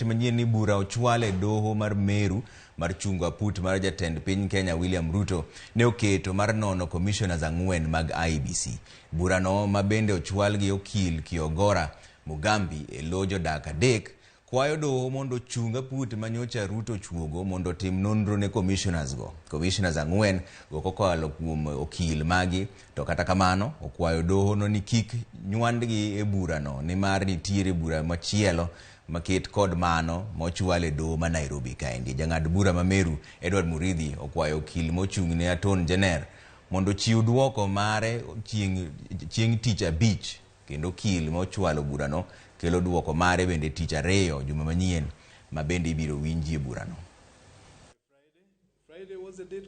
Manyien ni bura ochwal e doho mar Meru mar chungo aput mar jatend piny Kenya William Ruto ne oketo mar nono komishonas 4 mag IEBC. Bura no mabende ochwal gi okil Kiogora Mugambi e lo jodak adek kwayo doho mondo chunga aput manyocha Ruto ochuogo mondo tim nonro ne komishonas go. Komishonas 4 go kokalo kuom okil magi to kata kamano okwayo doho no ni kik nywandgi e bura no nimar nitiere bura machielo maket kod mano mochwale doho ma Nairobi kaendi. Jang'ad bura ma Meru Edward Muridhi okwayo okil mochung'ne Attorney General mondo chiw duoko mare chieng' tich abich kendo okil mochwalo bura no kelo duoko mare bende tich ariyo juma manyien ma bende ibiro winjie bura no.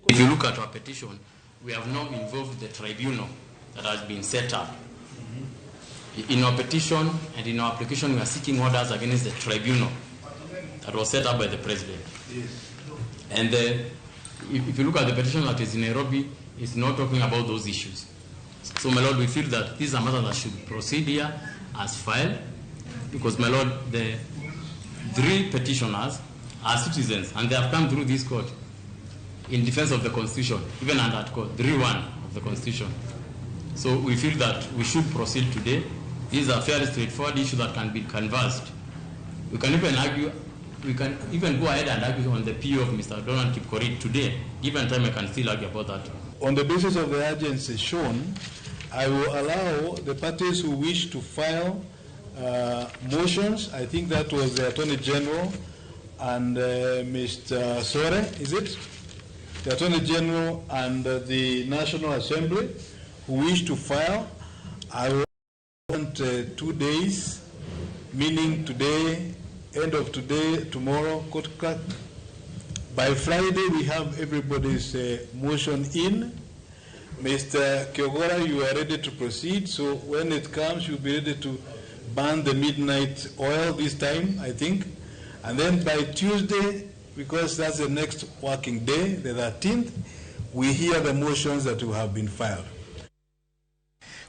If you look at our petition, we have not involved the tribunal that has been set up. In our petition and in our application, we are seeking orders against the tribunal that was set up by the president. Yes. And if you look at the petition that is in Nairobi, it's not talking about those issues. So, my Lord, we feel that this is a matter that should proceed here as filed, because, my Lord, the 3 petitioners are citizens and they have come through this court in defense of the Constitution, even under Article 3(1) of the Constitution. So we feel that we should proceed today. These are fairly straightforward issues that can be canvassed. We can even argue, we can even go ahead and argue on the PO of Mr. Donald Kipkorir today. Given time, I can still argue about that. On the basis of the urgency shown, I will allow the parties who wish to file motions. I think that was the Attorney General and Mr. Sore, is it? The Attorney General and the National Assembly who wish to file. I will want 2 days, meaning today, end of today, tomorrow, court cut. By Friday, we have everybody's motion in. Mr. Kiogora, you are ready to proceed. So when it comes, you'll be ready to burn the midnight oil this time, I think. And then by Tuesday, because that's the next working day, the 13th, we hear the motions that will have been filed.